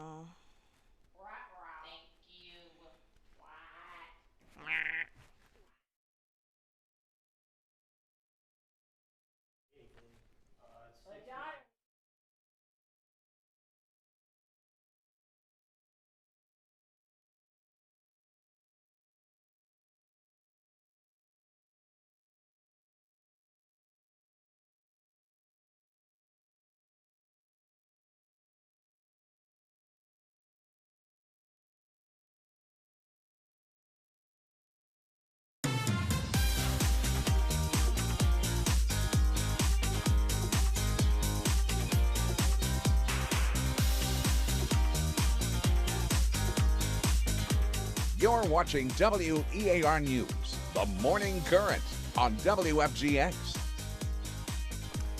Thank you. What? You're watching WEAR News, the morning current on WFGX.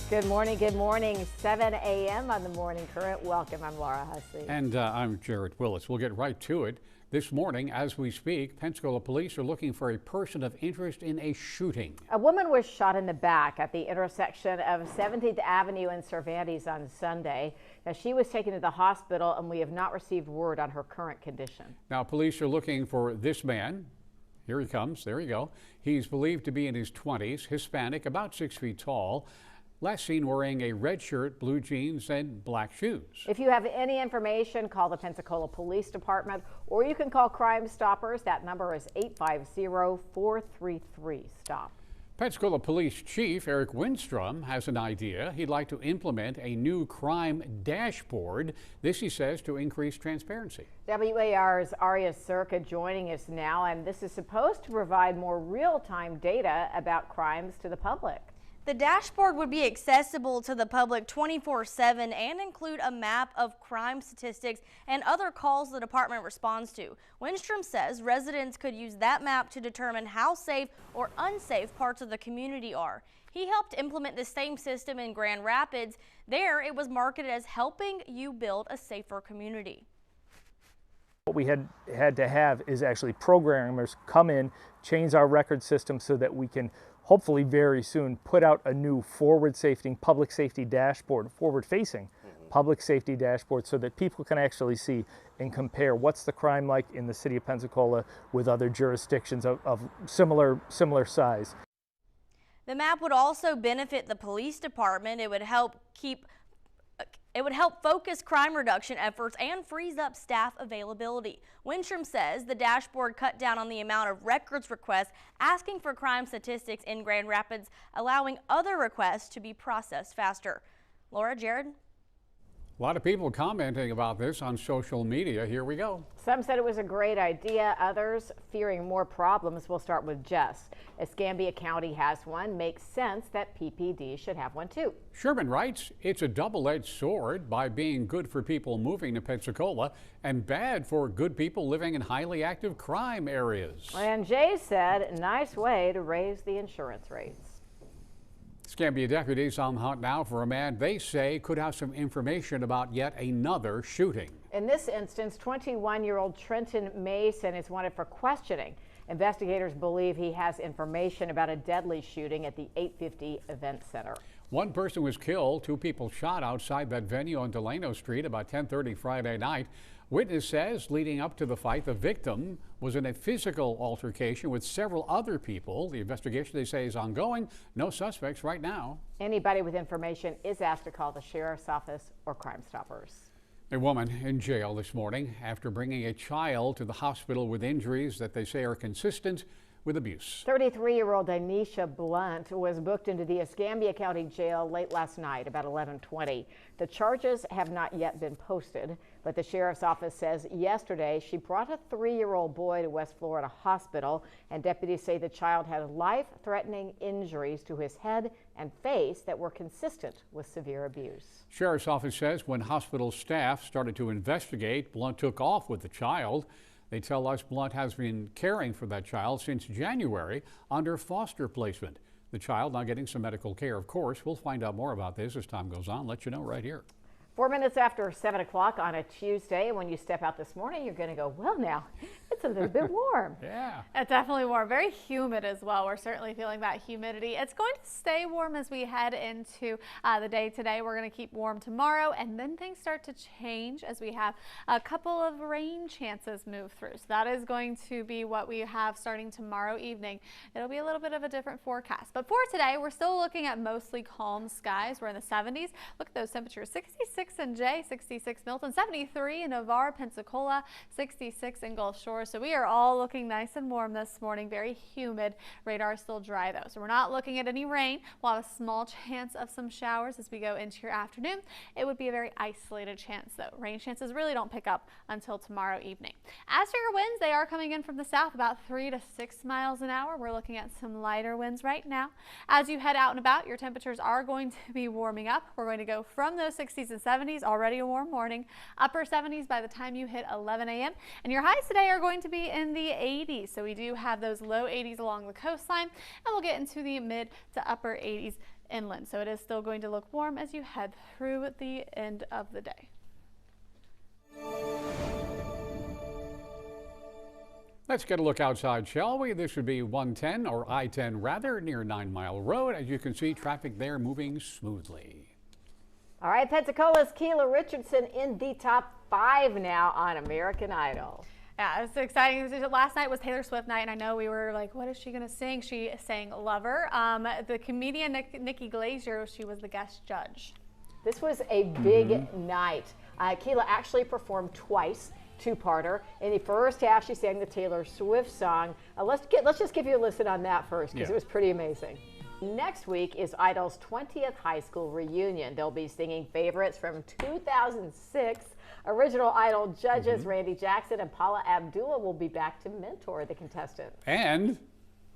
Good morning, good morning. 7 a.m. on the Morning Current. Welcome, I'm Laura Hussey. And I'm Jared Willis. We'll get right to it. This morning, as we speak, Pensacola police are looking for a person of interest in a shooting. A woman was shot in the back at the intersection of 17th Avenue and Cervantes on Sunday. Now, she was taken to the hospital, and we have not received word on her current condition. Now, police are looking for this man. Here he comes. There you go. He's believed to be in his 20s, Hispanic, about 6 feet tall. Last seen wearing a red shirt, blue jeans, and black shoes. If you have any information, call the Pensacola Police Department, or you can call Crime Stoppers. That number is 850-433-STOP. Pensacola Police Chief Eric Windstrom has an idea. He'd like to implement a new crime dashboard. This, he says, to increase transparency. WAR's Aria Circa joining us now, and this is supposed to provide more real-time data about crimes to the public. The dashboard would be accessible to the public 24/7 and include a map of crime statistics and other calls the department responds to. Windstrom says residents could use that map to determine how safe or unsafe parts of the community are. He helped implement the same system in Grand Rapids. There, it was marketed as helping you build a safer community. What we had to have is actually programmers come in, change our record system so that we can hopefully very soon put out a new public safety dashboard, forward-facing public safety dashboard, so that people can actually see and compare what's the crime like in the city of Pensacola with other jurisdictions of similar size. The map would also benefit the police department. It would help focus crime reduction efforts and frees up staff availability. Windstrom says the dashboard cut down on the amount of records requests asking for crime statistics in Grand Rapids, allowing other requests to be processed faster. Laura, Jared? A lot of people commenting about this on social media. Here we go. Some said it was a great idea. Others fearing more problems. We'll start with Jess. Escambia County has one. Makes sense that PPD should have one too. Sherman writes, it's a double-edged sword by being good for people moving to Pensacola and bad for good people living in highly active crime areas. And Jay said, nice way to raise the insurance rates. Escambia deputies on the hunt now for a man they say could have some information about yet another shooting. In this instance, 21-year-old Trenton Mason is wanted for questioning. Investigators believe he has information about a deadly shooting at the 850 Event Center. One person was killed, 2 people shot outside that venue on Delano Street about 10:30 Friday night. Witness says leading up to the fight, the victim was in a physical altercation with several other people. The investigation, they say, is ongoing. No suspects right now. Anybody with information is asked to call the sheriff's office or Crime Stoppers. A woman in jail this morning after bringing a child to the hospital with injuries that they say are consistent with abuse. 33-year-old Anisha Blunt was booked into the Escambia County Jail late last night, about 11:20. The charges have not yet been posted, but the sheriff's office says yesterday she brought a 3-year-old boy to West Florida Hospital, and deputies say the child had life-threatening injuries to his head and face that were consistent with severe abuse. Sheriff's office says when hospital staff started to investigate, Blunt took off with the child. They tell us Blunt has been caring for that child since January under foster placement. The child now getting some medical care, of course. We'll find out more about this as time goes on. Let you know right here. 4 minutes after 7 o'clock on a Tuesday. When you step out this morning, you're going to go, well, now it's a little bit warm. Yeah. It's definitely warm. Very humid as well. We're certainly feeling that humidity. It's going to stay warm as we head into the day today. We're going to keep warm tomorrow, and then things start to change as we have a couple of rain chances move through. So that is going to be what we have starting tomorrow evening. It'll be a little bit of a different forecast. But for today, we're still looking at mostly calm skies. We're in the 70s. Look at those temperatures. 66 in Jay, 66 Milton, 73 in Navarre, Pensacola, 66 in Gulf Shores. So we are all looking nice and warm this morning. Very humid. Radar is still dry though. So we're not looking at any rain. We'll have a small chance of some showers as we go into your afternoon. It would be a very isolated chance though. Rain chances really don't pick up until tomorrow evening. As for your winds, they are coming in from the south about 3 to 6 miles an hour. We're looking at some lighter winds right now. As you head out and about, your temperatures are going to be warming up. We're going to go from those 60s and 70s, already a warm morning, upper 70s by the time you hit 11 a.m. And your highs today are going to be in the 80s. So we do have those low 80s along the coastline, and we'll get into the mid to upper 80s inland. So it is still going to look warm as you head through the end of the day. Let's get a look outside, shall we? This would be 110 or I-10 rather, near 9 Mile Road. As you can see, traffic there moving smoothly. All right, Pensacola's Keela Richardson in the top 5 now on American Idol. Yeah, it's exciting. Last night was Taylor Swift night, and I know we were like, what is she going to sing? She sang Lover. The comedian Nikki Glaser, she was the guest judge. This was a big night. Keela actually performed twice, two-parter. In the first half, she sang the Taylor Swift song. Let's just give you a listen on that first, because it was pretty amazing. Next week is Idol's 20th high school reunion. They'll be singing favorites from 2006. Original Idol judges Randy Jackson and Paula Abdul will be back to mentor the contestants. And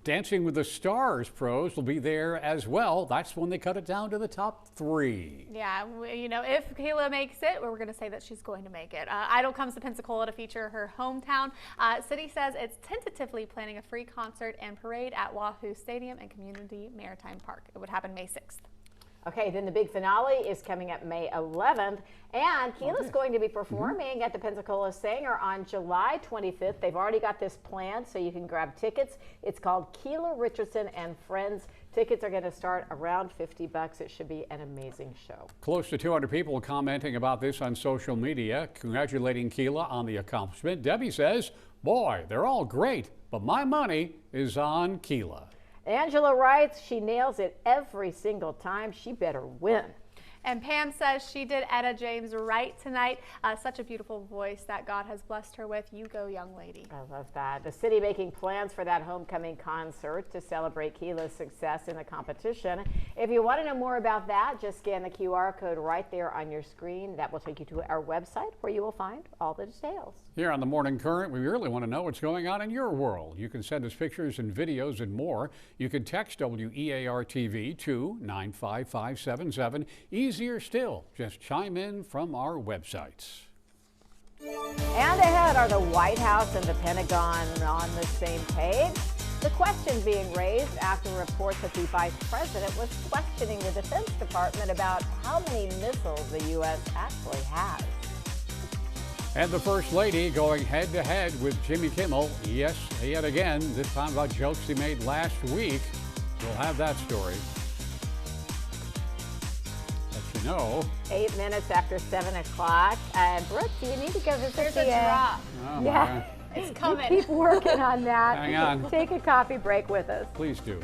Dancing with the Stars pros will be there as well. That's when they cut it down to the top 3. Yeah, you know, if Keila makes it, we're going to say that she's going to make it. Idol comes to Pensacola to feature her hometown. City says it's tentatively planning a free concert and parade at Wahoo Stadium and Community Maritime Park. It would happen May 6th. Okay, then the big finale is coming up May 11th, and Keela's going to be performing at the Pensacola Sanger on July 25th. They've already got this planned, so you can grab tickets. It's called Keila Richardson and Friends. Tickets are going to start around $50. It should be an amazing show. Close to 200 people commenting about this on social media, congratulating Keila on the accomplishment. Debbie says, boy, they're all great, but my money is on Keila. Angela writes, she nails it every single time. She better win. And Pam says she did Etta James right tonight. Such a beautiful voice that God has blessed her with. You go, young lady. I love that. The city making plans for that homecoming concert to celebrate Keela's success in the competition. If you want to know more about that, just scan the QR code right there on your screen. That will take you to our website where you will find all the details. Here on the Morning Current, we really want to know what's going on in your world. You can send us pictures and videos and more. You can text WEAR-TV to 95577. Easier still, just chime in from our websites. And ahead, are the White House and the Pentagon on the same page? The question being raised after reports that the vice president was questioning the Defense Department about how many missiles the U.S. actually has. And the First Lady going head-to-head with Jimmy Kimmel. Yes, yet again, this time about jokes he made last week. We'll have that story. Let you know. 8 minutes after 7 o'clock. Brooke, do you need to go visit There's the... a drop. Oh, Yeah, It's coming. keep working on that. Hang on. Take a coffee break with us. Please do.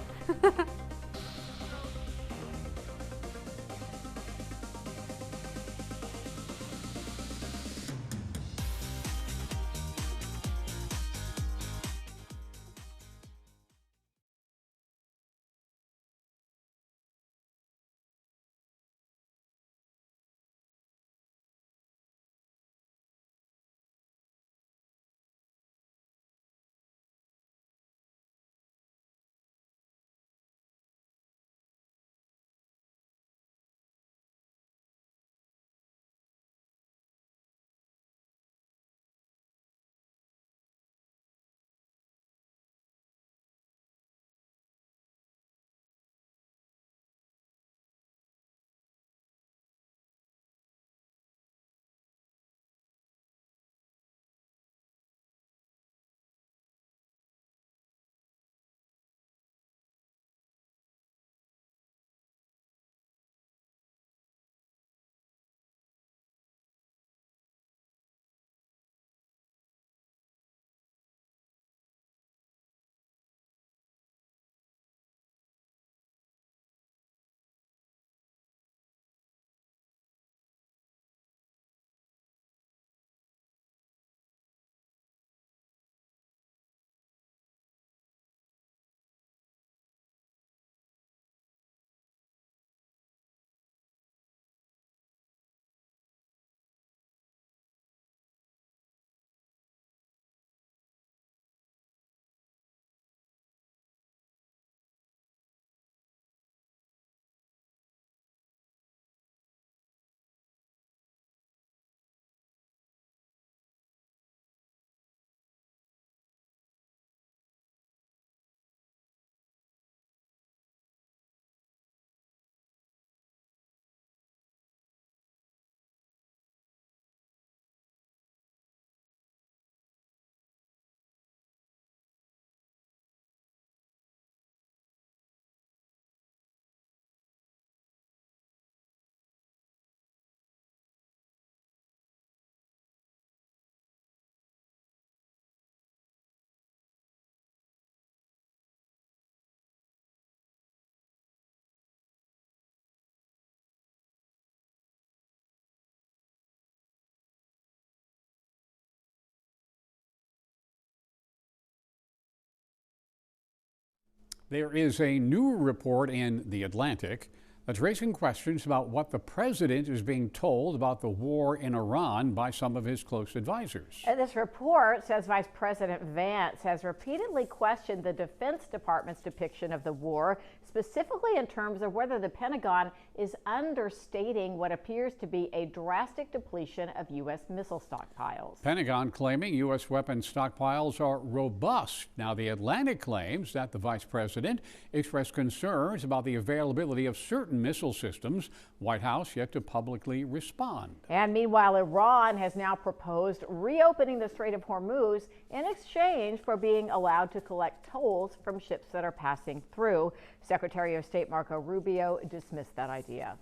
There is a new report in The Atlantic that's raising questions about what the president is being told about the war in Iran by some of his close advisors. And this report says Vice President Vance has repeatedly questioned the Defense Department's depiction of the war, specifically in terms of whether the Pentagon is understating what appears to be a drastic depletion of U.S. missile stockpiles. Pentagon claiming U.S. weapons stockpiles are robust. Now, The Atlantic claims that the vice president expressed concerns about the availability of certain missile systems. White House yet to publicly respond. And meanwhile, Iran has now proposed reopening the Strait of Hormuz in exchange for being allowed to collect tolls from ships that are passing through. Secretary of State Marco Rubio dismissed that idea.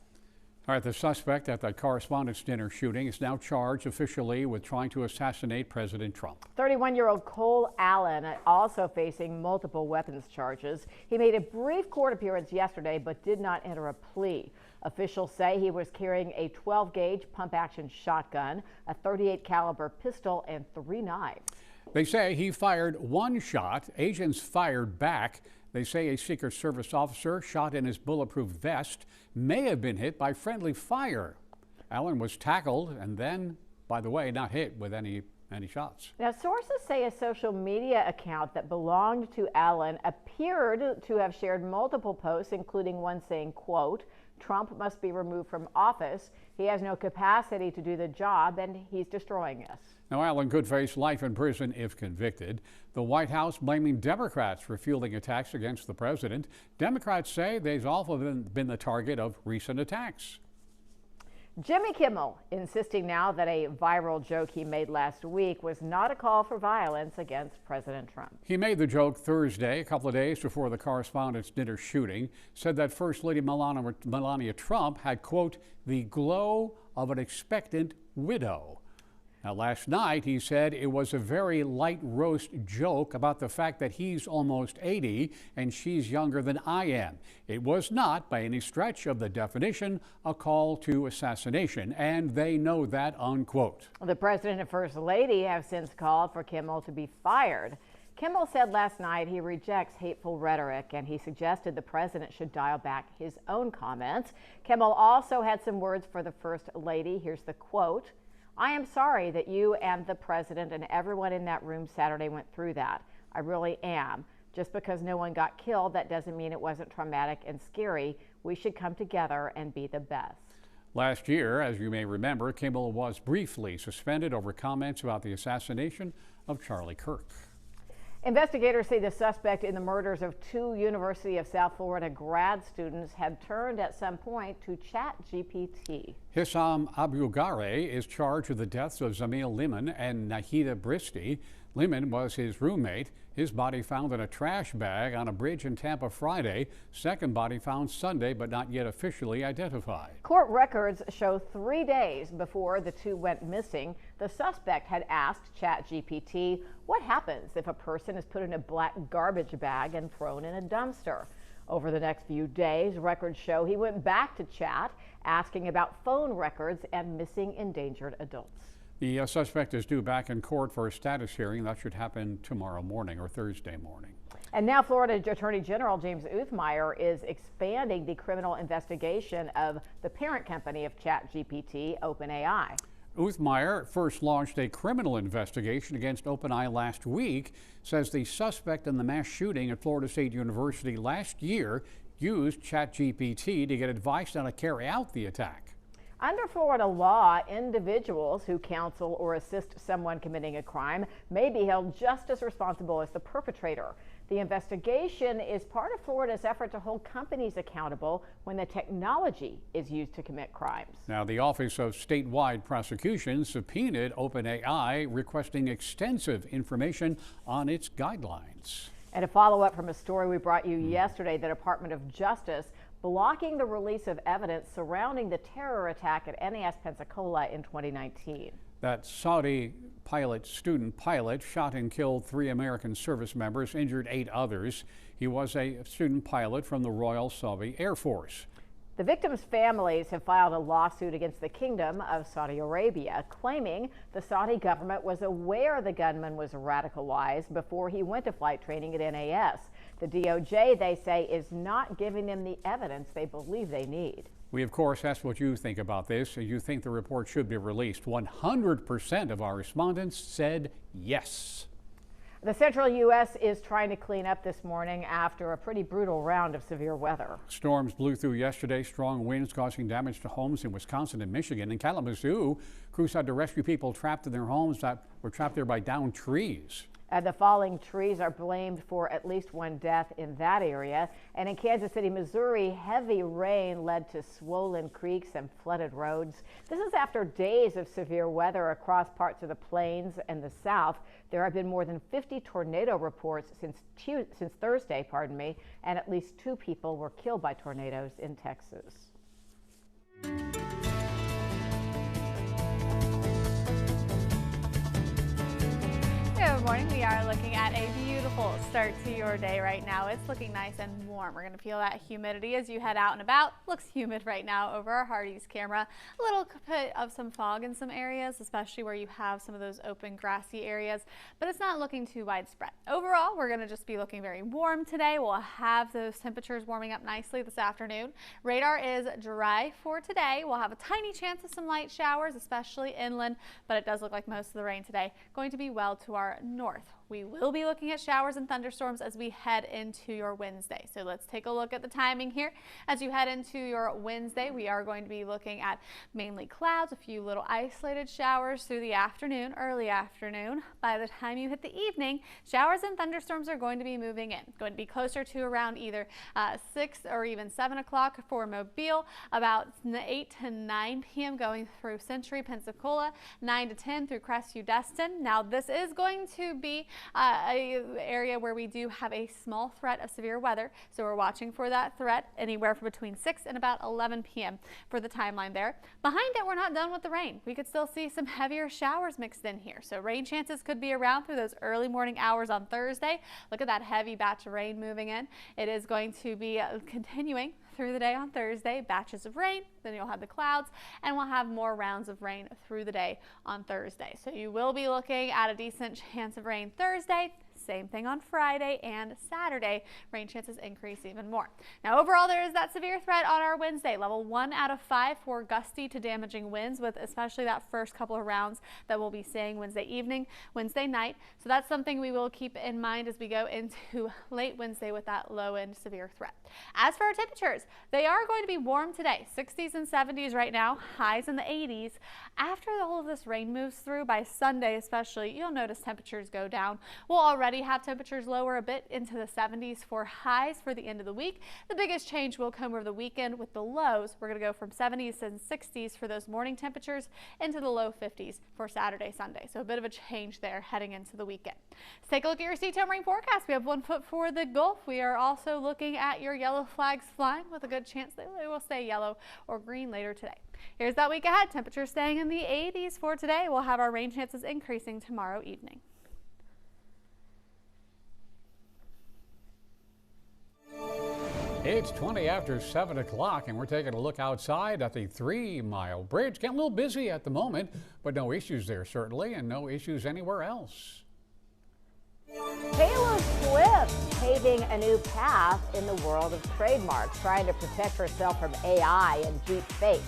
All right, the suspect at the Correspondents' Dinner shooting is now charged officially with trying to assassinate President Trump. 31-year-old Cole Allen also facing multiple weapons charges. He made a brief court appearance yesterday but did not enter a plea. Officials say he was carrying a 12-gauge pump-action shotgun, a .38 caliber pistol, and 3 knives. They say he fired one shot. Agents fired back. They say a Secret Service officer shot in his bulletproof vest may have been hit by friendly fire. Allen was tackled and then, by the way, not hit with any shots. Now, sources say a social media account that belonged to Allen appeared to have shared multiple posts, including one saying, quote, "Trump must be removed from office. He has no capacity to do the job, and he's destroying us." Now, Allen could face life in prison if convicted. The White House blaming Democrats for fueling attacks against the president. Democrats say they've also been the target of recent attacks. Jimmy Kimmel insisting now that a viral joke he made last week was not a call for violence against President Trump. He made the joke Thursday, a couple of days before the Correspondents' Dinner shooting, said that First Lady Melania Trump had, quote, "the glow of an expectant widow." Now, last night he said it was a very light roast joke about the fact that he's almost 80 and she's younger than I am. It was not, by any stretch of the definition, a call to assassination, and they know that, unquote. The president and first lady have since called for Kimmel to be fired. Kimmel said last night he rejects hateful rhetoric, and he suggested the president should dial back his own comments. Kimmel also had some words for the first lady. Here's the quote. "I am sorry that you and the president and everyone in that room Saturday went through that. I really am. Just because no one got killed, that doesn't mean it wasn't traumatic and scary. We should come together and be the best." Last year, as you may remember, Kimmel was briefly suspended over comments about the assassination of Charlie Kirk. Investigators say the suspect in the murders of 2 University of South Florida grad students had turned at some point to ChatGPT. Hissam Abulgare is charged with the deaths of Zamil Liman and Nahida Bristi. Liman was his roommate. His body found in a trash bag on a bridge in Tampa Friday. Second body found Sunday, but not yet officially identified. Court records show 3 days before the 2 went missing, the suspect had asked ChatGPT what happens if a person is put in a black garbage bag and thrown in a dumpster. Over the next few days, records show he went back to Chat, asking about phone records and missing endangered adults. The suspect is due back in court for a status hearing. That should happen tomorrow morning or Thursday morning. And now Florida Attorney General James Uthmeier is expanding the criminal investigation of the parent company of ChatGPT, OpenAI. Uthmeier first launched a criminal investigation against OpenAI last week, says the suspect in the mass shooting at Florida State University last year used ChatGPT to get advice on how to carry out the attack. Under Florida law, individuals who counsel or assist someone committing a crime may be held just as responsible as the perpetrator. The investigation is part of Florida's effort to hold companies accountable when the technology is used to commit crimes. Now, the Office of Statewide Prosecution subpoenaed OpenAI, requesting extensive information on its guidelines. And a follow-up from a story we brought you yesterday, the Department of Justice blocking the release of evidence surrounding the terror attack at NAS Pensacola in 2019. That Saudi student pilot shot and killed 3 American service members, injured 8 others. He was a student pilot from the Royal Saudi Air Force. The victims' families have filed a lawsuit against the Kingdom of Saudi Arabia, claiming the Saudi government was aware the gunman was radicalized before he went to flight training at NAS. The DOJ, they say, is not giving them the evidence they believe they need. We, of course, asked what you think about this. You think the report should be released. 100% of our respondents said yes. The central U.S. is trying to clean up this morning after a pretty brutal round of severe weather. Storms blew through yesterday, strong winds causing damage to homes in Wisconsin and Michigan. In Kalamazoo, crews had to rescue people trapped in their homes that were trapped there by downed trees. The falling trees are blamed for at least one death in that area. And in Kansas City, Missouri, heavy rain led to swollen creeks and flooded roads. This is after days of severe weather across parts of the plains and the south. There have been more than 50 tornado reports since Thursday, and at least 2 people were killed by tornadoes in Texas. Good morning. We are looking at a beautiful start to your day right now. It's looking nice and warm. We're going to feel that humidity as you head out and about. Looks humid right now over our Hardee's camera. A little bit of some fog in some areas, especially where you have some of those open grassy areas, but it's not looking too widespread. Overall, we're going to just be looking very warm today. We'll have those temperatures warming up nicely this afternoon. Radar is dry for today. We'll have a tiny chance of some light showers, especially inland, but it does look like most of the rain today going to be well to our north. We will be looking at showers and thunderstorms as we head into your Wednesday. So let's take a look at the timing here. As you head into your Wednesday, we are going to be looking at mainly clouds, a few little isolated showers through the afternoon, early afternoon. By the time you hit the evening, showers and thunderstorms are going to be moving in. Going to be closer to around either 6 or even 7 o'clock for Mobile, about 8 to 9 p.m. going through Century, Pensacola, 9 to 10 through Crestview, Destin. Now this is going to be an area where we do have a small threat of severe weather, so we're watching for that threat anywhere from between 6 and about 11 p.m. for the timeline there. Behind it, we're not done with the rain. We could still see some heavier showers mixed in here, so rain chances could be around through those early morning hours on Thursday. Look at that heavy batch of rain moving in. It is going to be continuing through the day on Thursday, batches of rain, then you'll have the clouds, and we'll have more rounds of rain through the day on Thursday. So you will be looking at a decent chance of rain Thursday. Same thing on Friday and Saturday. Rain chances increase even more. Now overall, there is that severe threat on our Wednesday. Level 1 out of 5 for gusty to damaging winds, with especially that first couple of rounds that we'll be seeing Wednesday evening, Wednesday night. So that's something we will keep in mind as we go into late Wednesday with that low end severe threat. As for our temperatures, they are going to be warm today. 60s and 70s right now, highs in the 80s. After all of this rain moves through, by Sunday especially, you'll notice temperatures go down. We'll already have temperatures lower a bit into the 70s for highs for the end of the week. The biggest change will come over the weekend with the lows. We're going to go from 70s and 60s for those morning temperatures into the low 50s for Saturday, Sunday. So a bit of a change there heading into the weekend. Let's take a look at your CTM rain forecast. We have 1 foot for the Gulf. We are also looking at your yellow flags flying with a good chance they will stay yellow or green later today. Here's that week ahead. Temperatures staying in the 80s for today. We'll have our rain chances increasing tomorrow evening. It's 20 after 7 o'clock, and we're taking a look outside at the 3 Mile Bridge. Getting a little busy at the moment, but no issues there certainly, and no issues anywhere else. Taylor Swift paving a new path in the world of trademarks, trying to protect herself from AI and deep fakes.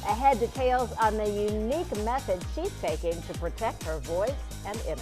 Ahead, details on the unique method she's taking to protect her voice and image.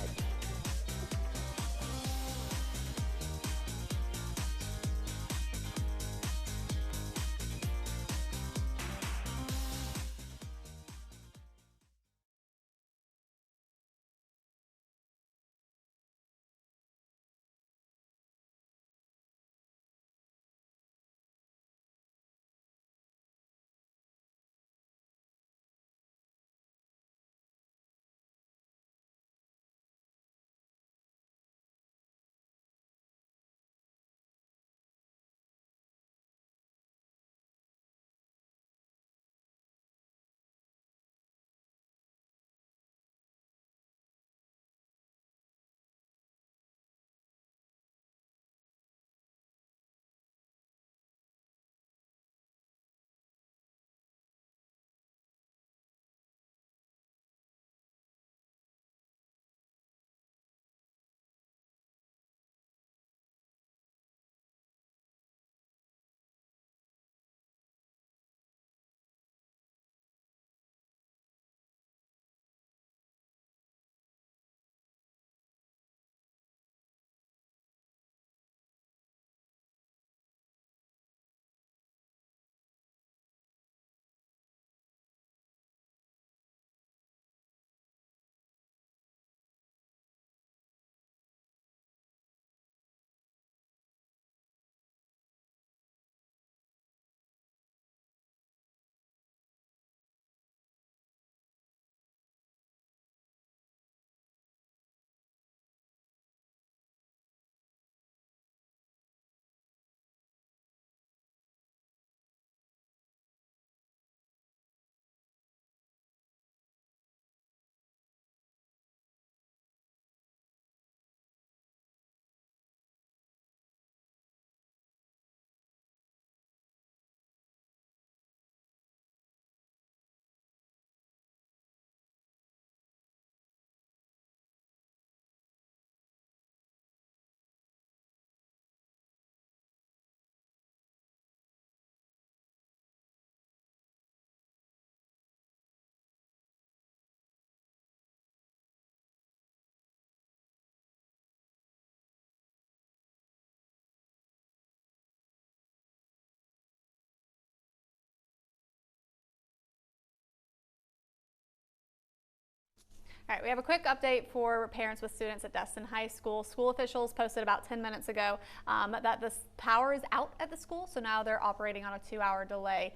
All right, we have a quick update for parents with students at Destin High School. School officials posted about 10 minutes ago that the power is out at the school, so now they're operating on a 2-hour delay,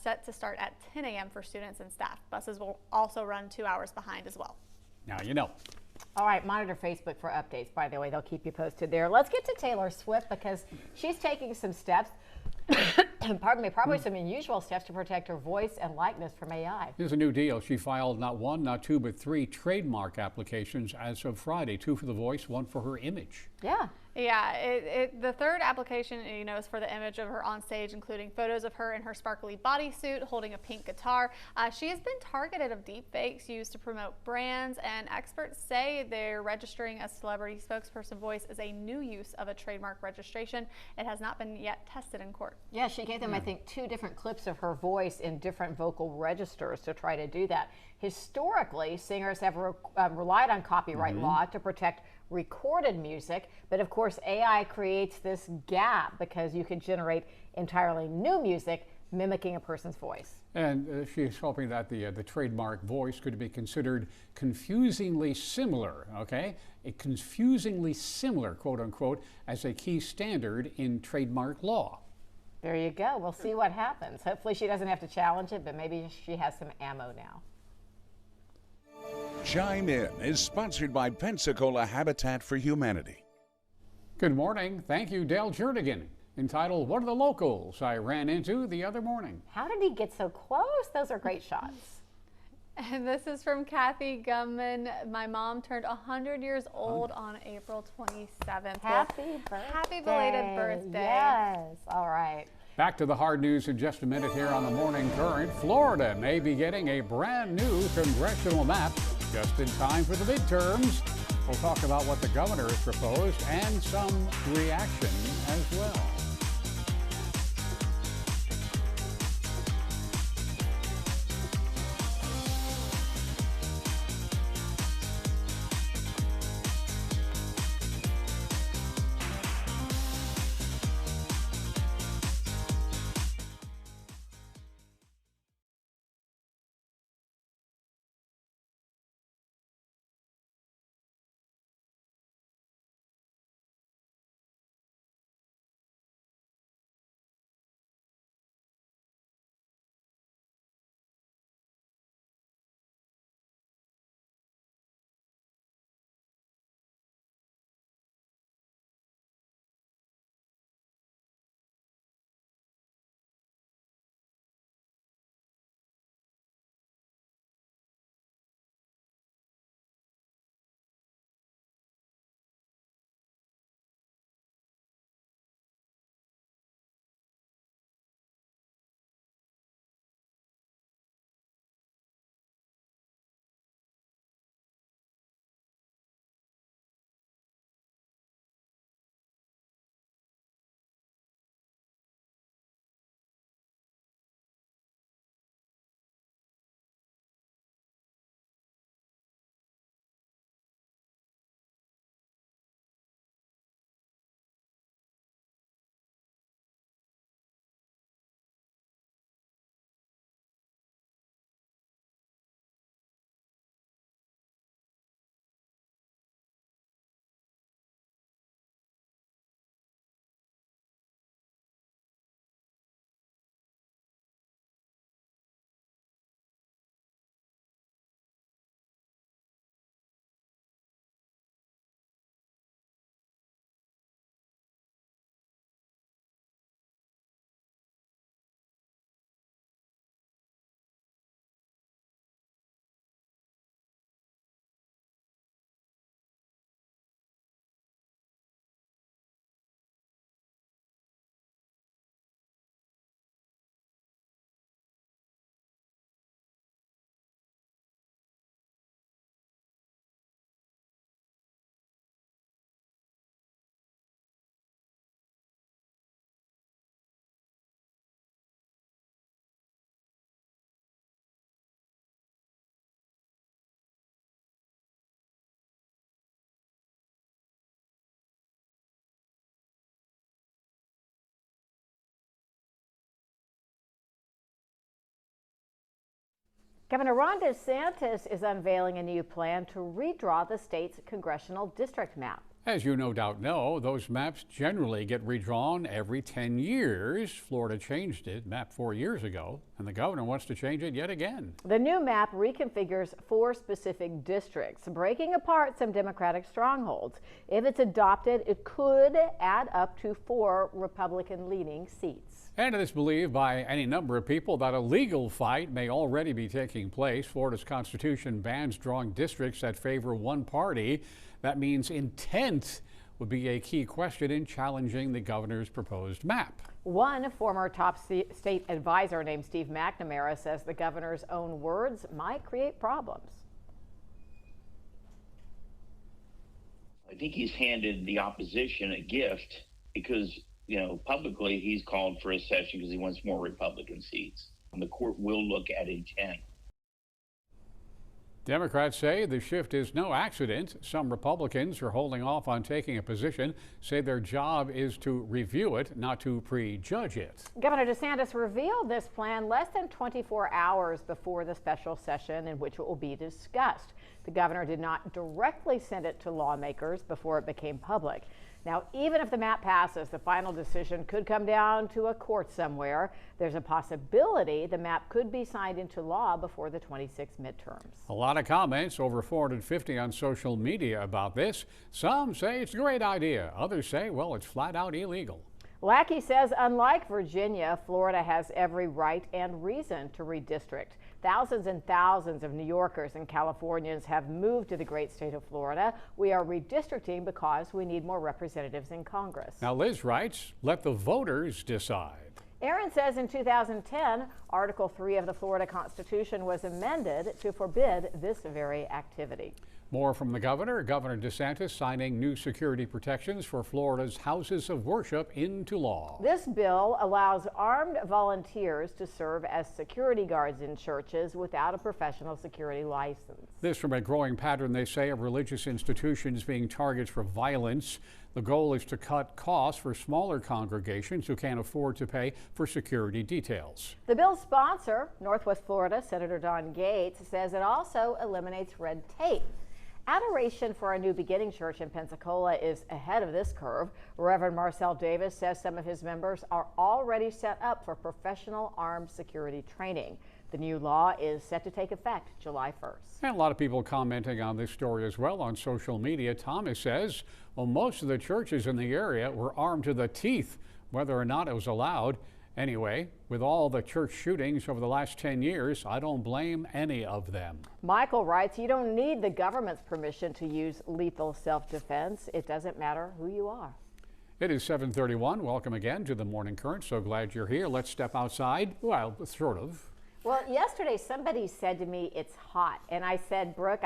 set to start at 10 a.m. for students and staff. Buses will also run 2 hours behind as well. Now you know. All right, monitor Facebook for updates, by the way. They'll keep you posted there. Let's get to Taylor Swift because she's taking some steps, pardon me, probably some unusual steps to protect her voice and likeness from AI. Here's a new deal. She filed not one, not two, but 3 trademark applications as of Friday. 2 for the voice, 1 for her image. Yeah. Yeah, the third application, is for the image of her on stage, including photos of her in her sparkly bodysuit holding a pink guitar. She has been targeted of deep fakes used to promote brands, and experts say they're registering a celebrity spokesperson voice as a new use of a trademark registration. It has not been yet tested in court. Yeah, she gave them, I think, 2 different clips of her voice in different vocal registers to try to do that. Historically, singers have relied on copyright law to protect recorded music, but of course AI creates this gap because you can generate entirely new music mimicking a person's voice. And she's hoping that the trademark voice could be considered confusingly similar, okay? A confusingly similar, quote unquote, as a key standard in trademark law. There you go. We'll see what happens. Hopefully she doesn't have to challenge it, but maybe she has some ammo now. Chime In is sponsored by Pensacola Habitat for Humanity. Good morning. Thank you, Dale Jernigan. Entitled, "What are the locals I ran into the other morning?" How did he get so close? Those are great shots. And this is from Kathy Gumman. My mom turned 100 years old on April 27th. Happy birthday. Happy belated birthday. Yes. All right. Back to the hard news in just a minute here on the Morning Current. Florida may be getting a brand new congressional map just in time for the midterms. We'll talk about what the governor has proposed and some reaction as well. Governor Ron DeSantis is unveiling a new plan to redraw the state's congressional district map. As you no doubt know, those maps generally get redrawn every 10 years. Florida changed it map 4 years ago, and the governor wants to change it yet again. The new map reconfigures 4 specific districts, breaking apart some Democratic strongholds. If it's adopted, it could add up to 4 Republican-leaning seats. And it is believed by any number of people that a legal fight may already be taking place. Florida's Constitution bans drawing districts that favor one party. That means intent would be a key question in challenging the governor's proposed map. One former top state advisor named Steve McNamara says the governor's own words might create problems. I think he's handed the opposition a gift because, publicly he's called for a session because he wants more Republican seats. And the court will look at intent. Democrats say the shift is no accident. Some Republicans are holding off on taking a position, say their job is to review it, not to prejudge it. Governor DeSantis revealed this plan less than 24 hours before the special session in which it will be discussed. The governor did not directly send it to lawmakers before it became public. Now, even if the map passes, the final decision could come down to a court somewhere. There's a possibility the map could be signed into law before the 26 midterms. A lot of comments, over 450 on social media about this. Some say it's a great idea. Others say, well, it's flat out illegal. Lackey says, unlike Virginia, Florida has every right and reason to redistrict. Thousands and thousands of New Yorkers and Californians have moved to the great state of Florida. We are redistricting because we need more representatives in Congress. Now, Liz writes, let the voters decide. Aaron says in 2010, Article 3 of the Florida Constitution was amended to forbid this very activity. More from the governor. Governor DeSantis signing new security protections for Florida's houses of worship into law. This bill allows armed volunteers to serve as security guards in churches without a professional security license. This from a growing pattern, they say, of religious institutions being targets for violence. The goal is to cut costs for smaller congregations who can't afford to pay for security details. The bill's sponsor, Northwest Florida Senator Don Gates, says it also eliminates red tape. Adoration for a New Beginning Church in Pensacola is ahead of this curve. Reverend Marcel Davis says some of his members are already set up for professional armed security training. The new law is set to take effect July 1st. And a lot of people commenting on this story as well on social media. Thomas says, well, most of the churches in the area were armed to the teeth, whether or not it was allowed. Anyway, with all the church shootings over the last 10 years, I don't blame any of them. Michael writes, you don't need the government's permission to use lethal self-defense. It doesn't matter who you are. It is 7:31. Welcome again to the Morning Current. So glad you're here. Let's step outside. Well, sort of. Well, yesterday somebody said to me it's hot, and I said, Brooke,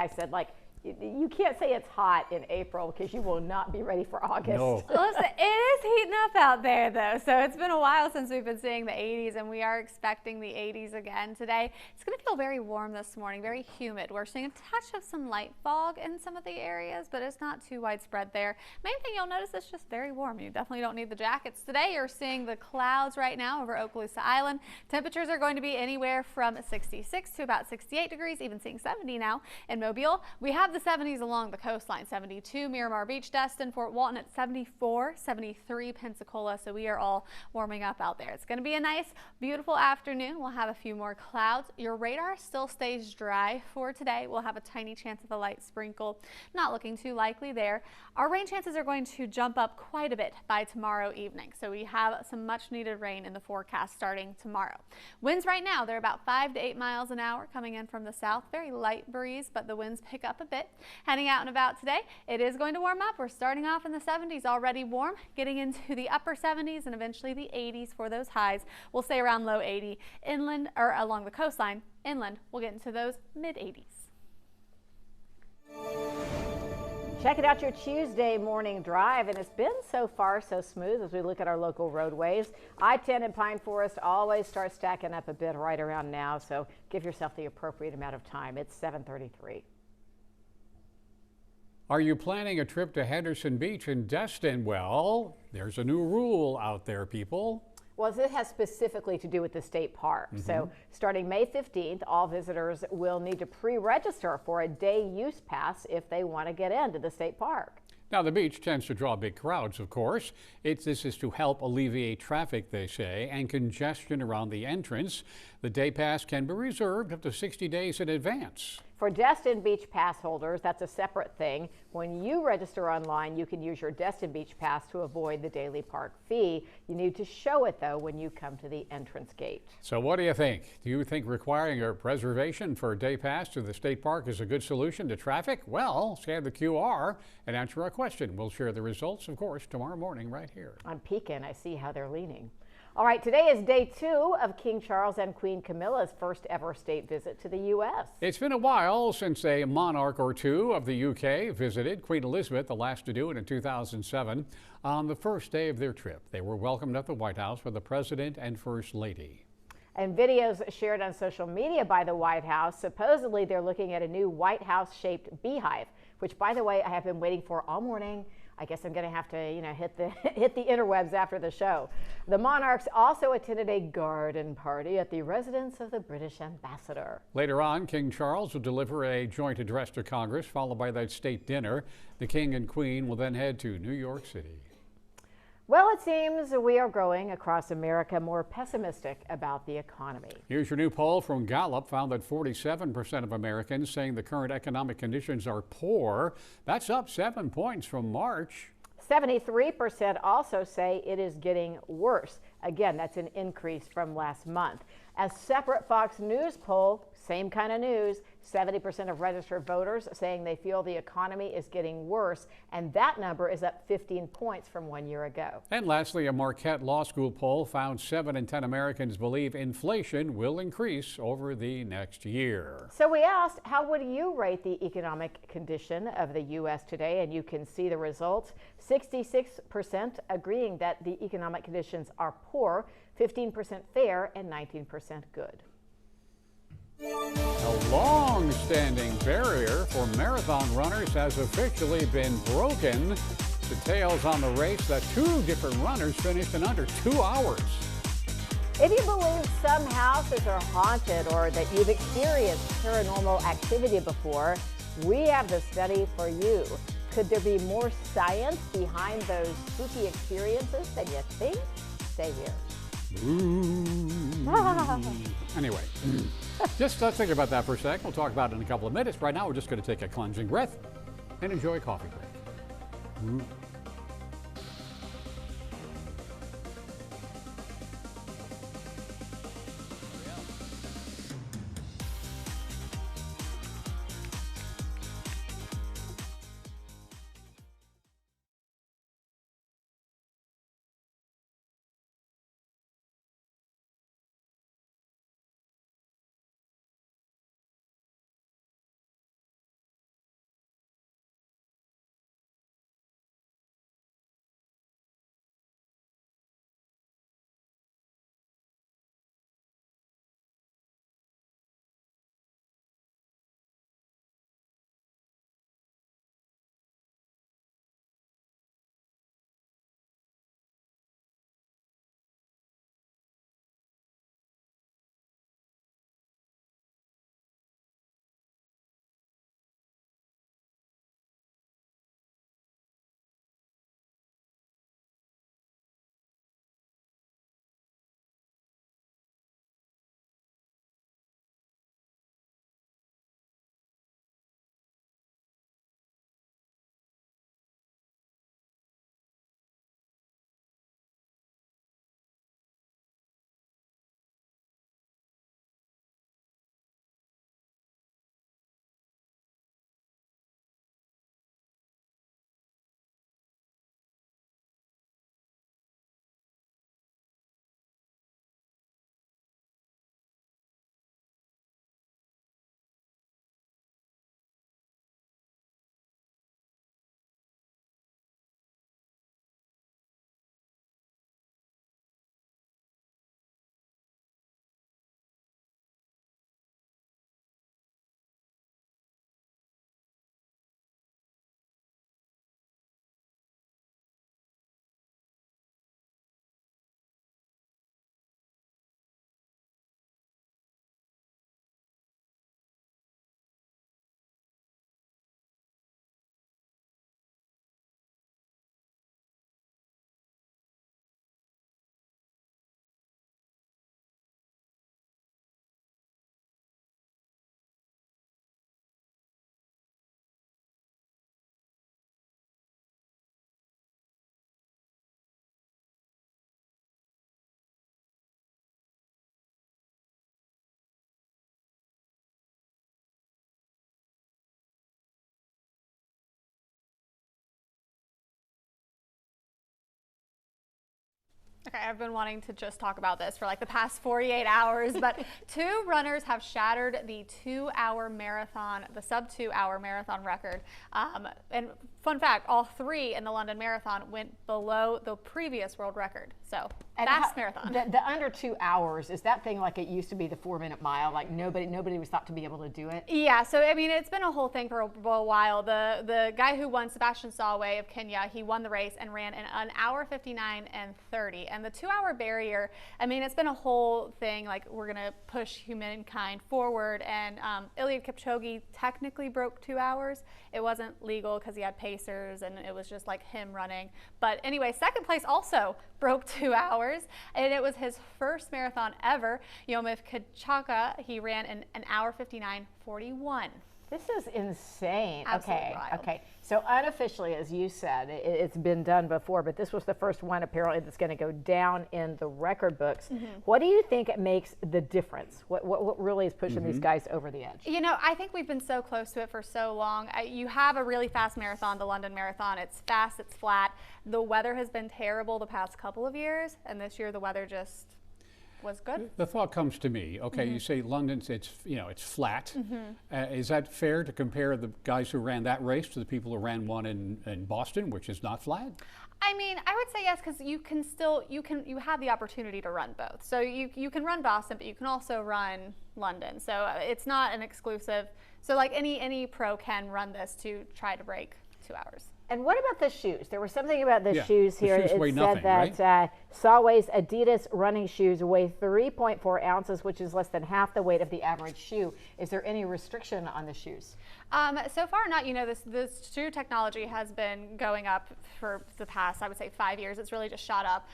you can't say it's hot in April because you will not be ready for August. No. Listen, it is heating up out there though, so it's been a while since we've been seeing the 80s, and we are expecting the 80s again today. It's going to feel very warm this morning, very humid. We're seeing a touch of some light fog in some of the areas, but it's not too widespread there. Main thing you'll notice is just very warm. You definitely don't need the jackets today. You're seeing the clouds right now over Okaloosa Island. Temperatures are going to be anywhere from 66 to about 68 degrees, even seeing 70 now in Mobile. We have the 70s along the coastline, 72 Miramar Beach, Destin, Fort Walton at 74, 73 Pensacola, so we are all warming up out there. It's going to be a nice, beautiful afternoon. We'll have a few more clouds. Your radar still stays dry for today. We'll have a tiny chance of a light sprinkle, not looking too likely there. Our rain chances are going to jump up quite a bit by tomorrow evening, so we have some much needed rain in the forecast starting tomorrow. Winds right now, they're about 5 to 8 miles an hour coming in from the south. Very light breeze, but the winds pick up a bit. Heading out and about today, it is going to warm up. We're starting off in the 70s, already warm, getting into the upper 70s and eventually the 80s for those highs. We'll stay around low 80 inland or along the coastline. Inland, we'll get into those mid 80s. Checking out your Tuesday morning drive, and it's been so far so smooth as we look at our local roadways. I-10 and Pine Forest always start stacking up a bit right around now, so give yourself the appropriate amount of time. It's 7:33. Are you planning a trip to Henderson Beach in Destin? Well, there's a new rule out there, people. Well, this has specifically to do with the state park. So starting May 15th, all visitors will need to pre-register for a day use pass if they want to get into the state park. Now, the beach tends to draw big crowds, of course. This is to help alleviate traffic, they say, and congestion around the entrance. The day pass can be reserved up to 60 days in advance. For Destin Beach Pass holders, that's a separate thing. When you register online, you can use your Destin Beach Pass to avoid the daily park fee. You need to show it, though, when you come to the entrance gate. So what do you think? Do you think requiring a reservation for a day pass to the state park is a good solution to traffic? Well, scan the QR and answer our question. We'll share the results, of course, tomorrow morning right here. I'm peeking. I see how they're leaning. All right, today is day 2 of King Charles and Queen Camilla's first ever state visit to the U.S. It's been a while since a monarch or two of the UK visited. Queen Elizabeth, the last to do it in 2007. On the first day of their trip, they were welcomed at the White House by the President and First Lady. And videos shared on social media by the White House, supposedly they're looking at a new White House-shaped beehive, which, by the way, I have been waiting for all morning. I guess I'm going to have to, hit the interwebs after the show. The monarchs also attended a garden party at the residence of the British ambassador. Later on, King Charles will deliver a joint address to Congress, followed by that state dinner. The King and Queen will then head to New York City. Well, it seems we are growing across America more pessimistic about the economy. Here's your new poll from Gallup found that 47% of Americans saying the current economic conditions are poor. That's up 7 points from March. 73% also say it is getting worse. Again, that's an increase from last month. A separate Fox News poll, same kind of news, 70% of registered voters saying they feel the economy is getting worse, and that number is up 15 points from 1 year ago. And lastly, a Marquette Law School poll found 7 in 10 Americans believe inflation will increase over the next year. So we asked, how would you rate the economic condition of the U.S. today? And you can see the results. 66% agreeing that the economic conditions are poor, 15% fair, and 19% good. A long-standing barrier for marathon runners has officially been broken. Details on the race that 2 different runners finished in under 2 hours. If you believe some houses are haunted or that you've experienced paranormal activity before, we have the study for you. Could there be more science behind those spooky experiences than you think? Stay here. Anyway, just think about that for a sec. We'll talk about it in a couple of minutes. Right now, we're just going to take a cleansing breath and enjoy a coffee break. Okay, I've been wanting to just talk about this for like the past 48 hours, but 2 runners have shattered the 2-hour marathon, the sub 2-hour marathon record. And fun fact, all 3 in the London Marathon went below the previous world record. So fast marathon. The under 2 hours, is that thing like it used to be the 4-minute mile? Like nobody was thought to be able to do it? Yeah, so I mean, it's been a whole thing for a while. The guy who won, Sebastian Sawe of Kenya, he won the race and ran in an hour 59 and 30. And the 2-hour barrier, I mean, it's been a whole thing. Like, we're going to push humankind forward. And Eliud Kipchoge technically broke 2 hours. It wasn't legal because he had pacers and it was just like him running. But anyway, second place also broke 2 hours. And it was his first marathon ever. Yomif Kipchoge, he ran in an hour 59:41. This is insane. Absolutely wild. Okay. So unofficially, as you said, it's been done before, but this was the first one apparently that's going to go down in the record books. What do you think makes the difference? What really is pushing these guys over the edge? You know, I think we've been so close to it for so long. You have a really fast marathon, the London Marathon. It's fast, it's flat. The weather has been terrible the past couple of years, and this year the weather just was good. The thought comes to me, okay, you say London's, it's flat. Is that fair to compare the guys who ran that race to the people who ran one in Boston, which is not flat? I mean, I would say yes, because you have the opportunity to run both. So you can run Boston, but you can also run London. So it's not an exclusive. So like any pro can run this to try to break 2 hours. And what about the shoes? There was something about the Yeah, shoes the here. shoes It weigh said nothing, that right? Sawe's Adidas running shoes weigh 3.4 ounces, which is less than half the weight of the average shoe. Is there any restriction on the shoes? So far, not. You know, this shoe technology has been going up for the past, I would say, 5 years. It's really just shot up.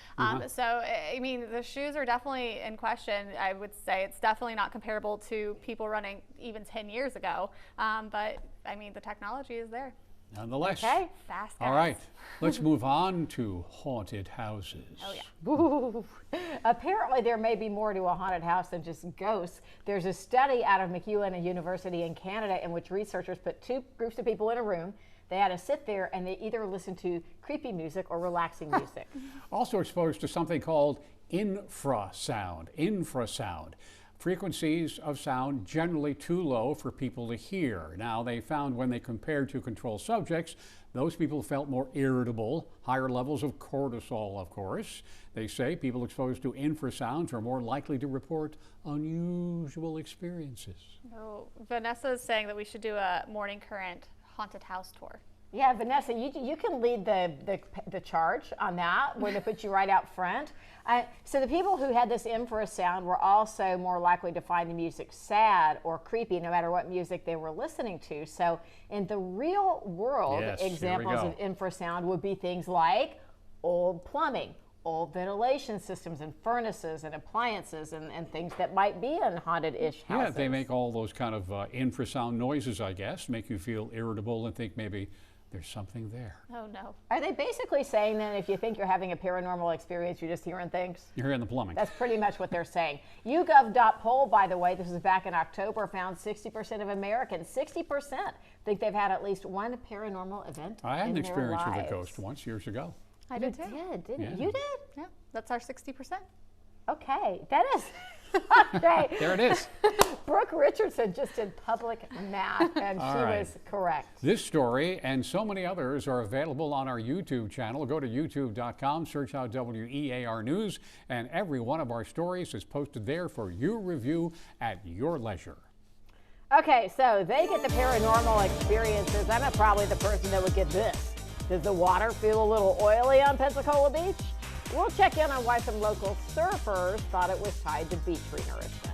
So, I mean, the shoes are definitely in question. I would say it's definitely not comparable to people running even 10 years ago. But, I mean, the technology is there. Nonetheless. Okay. Fast guys. All right, let's move on to haunted houses. Oh, yeah. Ooh. Apparently, there may be more to a haunted house than just ghosts. There's a study out of MacEwan University in Canada in which researchers put 2 groups of people in a room. They had to sit there and they either listen to creepy music or relaxing music. Also exposed to something called infrasound. Infrasound. Frequencies of sound generally too low for people to hear. Now, they found when they compared to control subjects, those people felt more irritable, higher levels of cortisol, of course. They say people exposed to infrasounds are more likely to report unusual experiences. Oh, Vanessa is saying that we should do a Morning Current haunted house tour. Yeah, Vanessa, you can lead the charge on that. We're going to put you right out front. So the people who had this infrasound were also more likely to find the music sad or creepy, no matter what music they were listening to. So in the real world, Yes, here we examples go. of infrasound would be things like old plumbing, old ventilation systems and furnaces and appliances and things that might be in haunted-ish houses. Yeah, they make all those kind of infrasound noises, I guess, make you feel irritable and think maybe there's something there. Oh, no. Are they basically saying then if you think you're having a paranormal experience, you're just hearing things? You're hearing the plumbing. That's pretty much what they're saying. YouGov.poll, by the way, this was back in October, found 60% of Americans, 60%, think they've had at least one paranormal event I had in an their experience with a lives. ghost once, years ago. I You did too. didn't Yeah. you? Did? Yeah, that's our 60%. Okay, that is... Okay. There it is. Brooke Richardson just did public math, and All she right. was correct. This story and so many others are available on our YouTube channel. Go to youtube.com, search out WEAR News, and every one of our stories is posted there for your review at your leisure. Okay, so they get the paranormal experiences. I'm probably the person that would get this. Does the water feel a little oily on Pensacola Beach? We'll check in on why some local surfers thought it was tied to beach renourishment.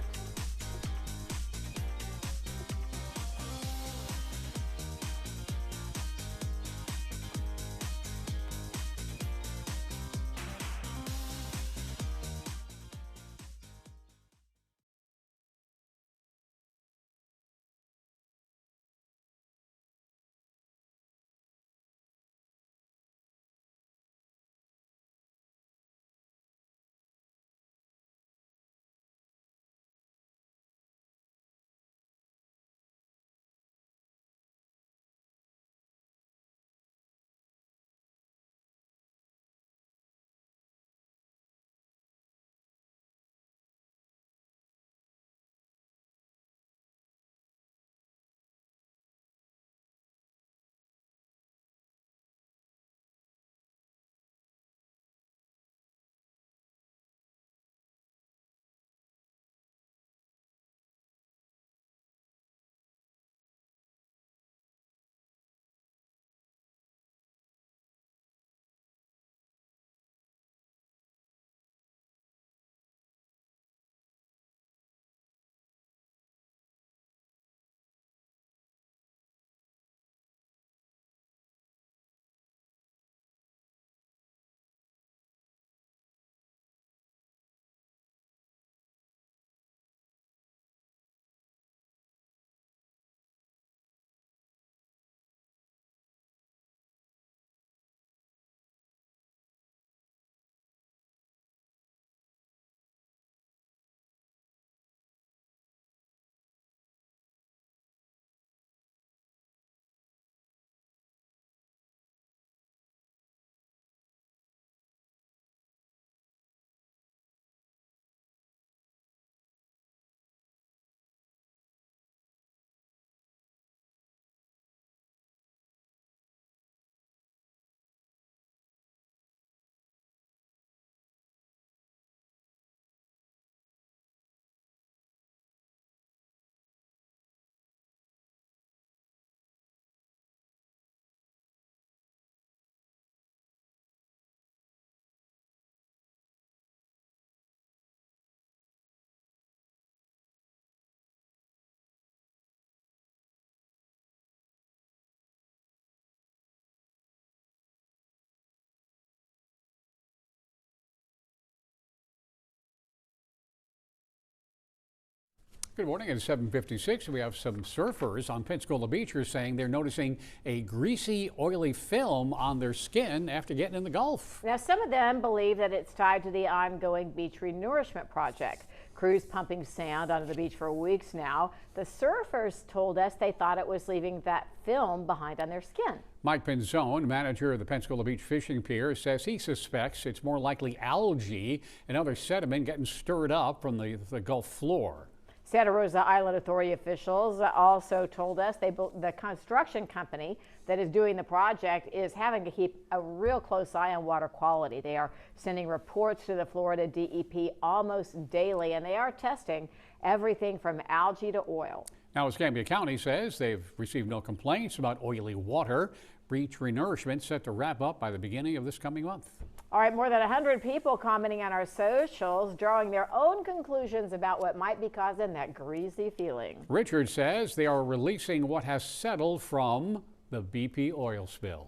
Good morning. At 7:56, we have some surfers on Pensacola Beach who are saying they're noticing a greasy, oily film on their skin after getting in the Gulf. Now, some of them believe that it's tied to the ongoing beach renourishment project. Crews pumping sand onto the beach for weeks now. The surfers told us they thought it was leaving that film behind on their skin. Mike Pinzone, manager of the Pensacola Beach Fishing Pier, says he suspects it's more likely algae and other sediment getting stirred up from the Gulf floor. Santa Rosa Island Authority officials also told us the construction company that is doing the project is having to keep a real close eye on water quality. They are sending reports to the Florida DEP almost daily, and they are testing everything from algae to oil. Now, Escambia County says they've received no complaints about oily water. Beach renourishment set to wrap up by the beginning of this coming month. All right, more than 100 people commenting on our socials, drawing their own conclusions about what might be causing that greasy feeling. Richard says they are releasing what has settled from the BP oil spill.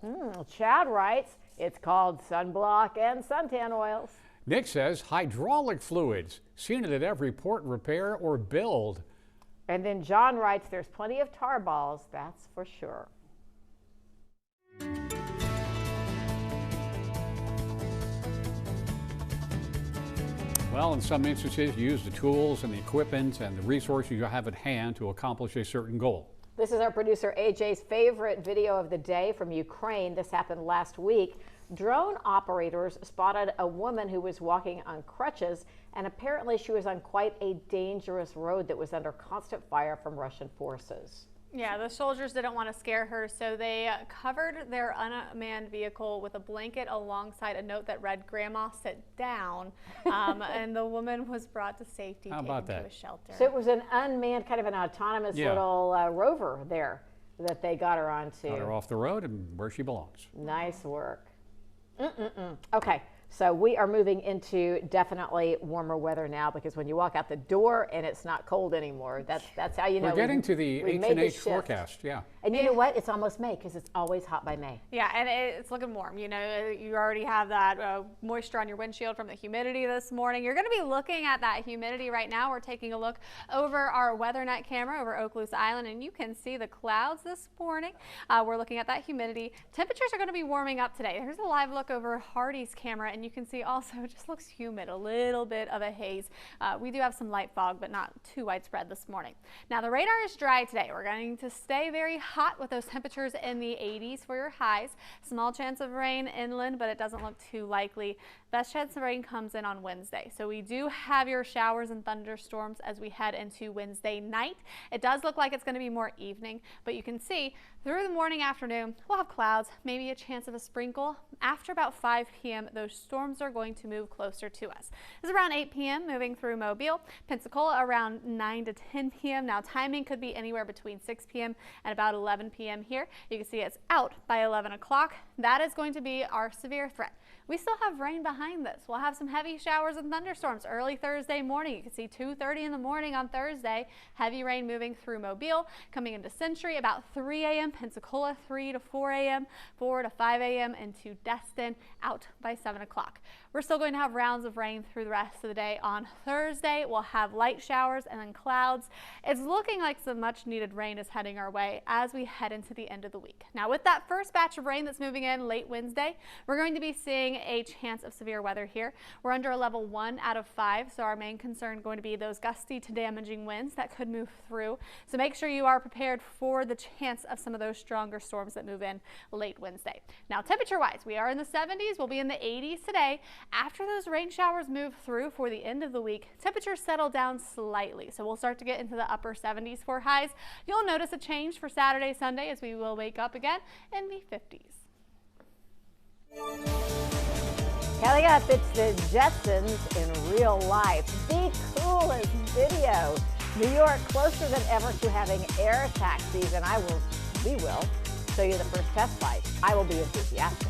Chad writes, it's called sunblock and suntan oils. Nick says hydraulic fluids, seen it at every port repair or build. And then John writes, there's plenty of tar balls, that's for sure. Well, in some instances, you use the tools and the equipment and the resources you have at hand to accomplish a certain goal. This is our producer AJ's favorite video of the day from Ukraine. This happened last week. Drone operators spotted a woman who was walking on crutches, and apparently she was on quite a dangerous road that was under constant fire from Russian forces. Yeah, the soldiers didn't want to scare her, so they covered their unmanned vehicle with a blanket alongside a note that read, "Grandma, sit down." And the woman was brought to safety, taken to a shelter. So it was an unmanned, kind of an autonomous little rover there that they got her onto. Got her off the road and where she belongs. Nice work. Okay, so we are moving into definitely warmer weather now, because when you walk out the door and it's not cold anymore, that's how you know. We're getting to the H&H forecast, yeah. And you know what? It's almost May, because it's always hot by May. Yeah, and it's looking warm. You know, you already have that moisture on your windshield from the humidity this morning. You're going to be looking at that humidity right now. We're taking a look over our WeatherNet camera over Okaloosa Island, and you can see the clouds this morning. We're looking at that humidity. Temperatures are going to be warming up today. Here's a live look over Hardy's camera, and you can see also it just looks humid, a little bit of a haze. We do have some light fog, but not too widespread this morning. Now, the radar is dry today. We're going to stay very hot with those temperatures in the 80s for your highs. Small chance of rain inland, but it doesn't look too likely. Best chance of rain comes in on Wednesday. So we do have your showers and thunderstorms as we head into Wednesday night. It does look like it's going to be more evening, but you can see through the morning, afternoon, we'll have clouds, maybe a chance of a sprinkle. After about 5 p.m., those storms are going to move closer to us. This is around 8 p.m. moving through Mobile. Pensacola around 9 to 10 p.m. Now, timing could be anywhere between 6 p.m. and about 11 p.m. here. You can see it's out by 11 o'clock. That is going to be our severe threat. We still have rain behind this. We'll have some heavy showers and thunderstorms early Thursday morning. You can see 2:30 in the morning on Thursday. Heavy rain moving through Mobile, coming into Century about 3 a.m. Pensacola 3 to 4 a.m., 4 to 5 a.m. into Destin, out by 7 o'clock. We're still going to have rounds of rain through the rest of the day. On Thursday, we'll have light showers and then clouds. It's looking like some much needed rain is heading our way as we head into the end of the week. Now, with that first batch of rain that's moving in late Wednesday, we're going to be seeing a chance of severe weather here. We're under a level 1 out of 5, so our main concern going to be those gusty to damaging winds that could move through. So make sure you are prepared for the chance of some of those stronger storms that move in late Wednesday. Now, temperature-wise, we are in the 70s. We'll be in the 80s today. After those rain showers move through for the end of the week, temperatures settle down slightly. So we'll start to get into the upper 70s for highs. You'll notice a change for Saturday, Sunday as we will wake up again in the 50s. Kelly up, it's the Jetsons in real life. The coolest video. New York closer than ever to having air taxis, and we will show you the first test flight. I will be enthusiastic.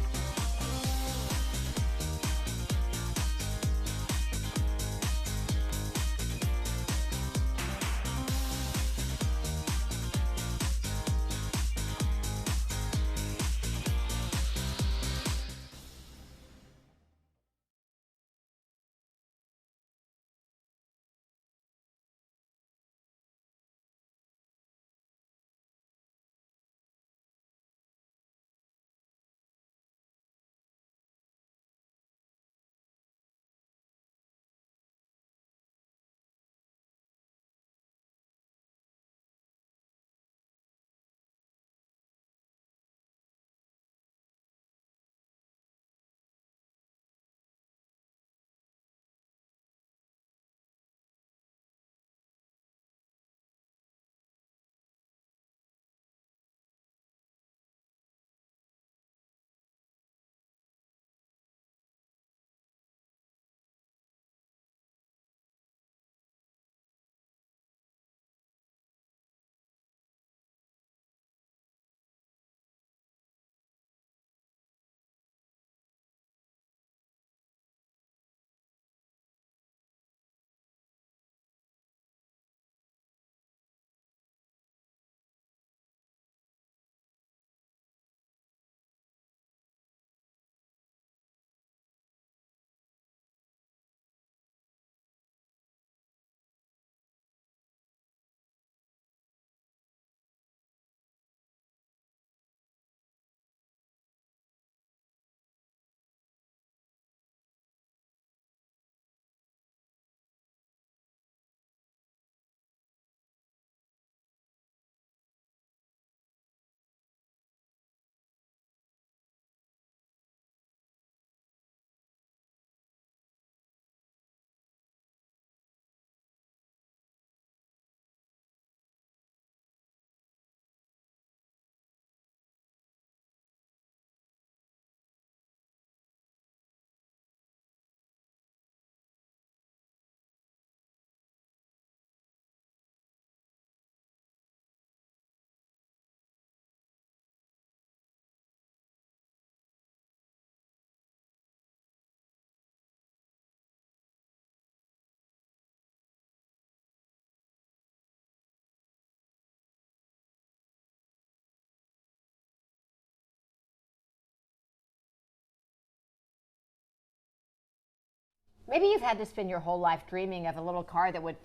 Maybe you've had to spend your whole life dreaming of a little car that would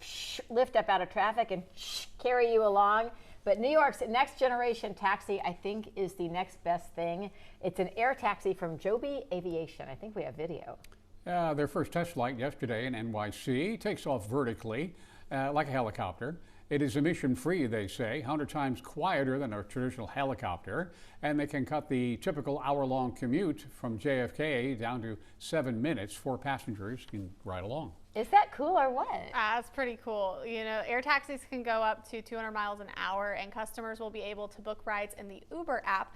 lift up out of traffic and carry you along. But New York's next generation taxi, I think, is the next best thing. It's an air taxi from Joby Aviation. I think we have video. Their first test flight yesterday in NYC takes off vertically like a helicopter. It is emission-free, they say, 100 times quieter than a traditional helicopter, and they can cut the typical hour-long commute from JFK down to 7 minutes. 4 passengers can ride along. Is that cool or what? That's pretty cool. You know, air taxis can go up to 200 miles an hour, and customers will be able to book rides in the Uber app.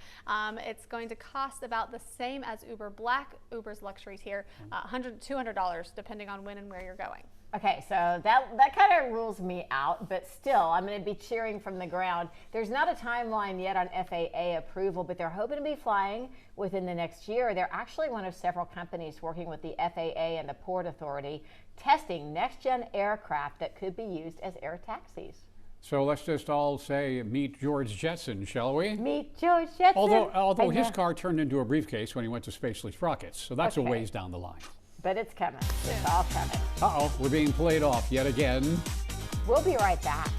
It's going to cost about the same as Uber Black, Uber's luxury tier, $100 to $200 depending on when and where you're going. Okay, so that kind of rules me out, but still, I'm going to be cheering from the ground. There's not a timeline yet on FAA approval, but they're hoping to be flying within the next year. They're actually one of several companies working with the FAA and the Port Authority testing next-gen aircraft that could be used as air taxis. So let's just all say, meet George Jetson, shall we? Meet George Jetson. Although his car turned into a briefcase when he went to Spaceless Rockets, so that's a ways down the line. But it's coming. It's all coming. Uh-oh, we're being played off yet again. We'll be right back.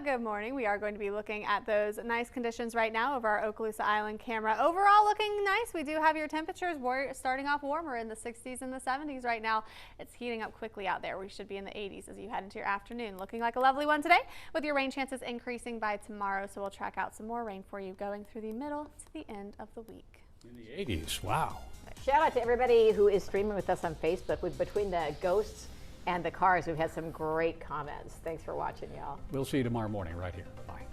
Good morning. We are going to be looking at those nice conditions right now over our Okaloosa Island camera. Overall looking nice. We do have your temperatures starting off warmer in the 60s and the 70s right now. It's heating up quickly out there. We should be in the 80s as you head into your afternoon. Looking like a lovely one today with your rain chances increasing by tomorrow. So we'll track out some more rain for you going through the middle to the end of the week. In the 80s, wow. Shout out to everybody who is streaming with us on Facebook. Between the ghosts and the cars, we've had some great comments. Thanks for watching, y'all. We'll see you tomorrow morning right here. Bye.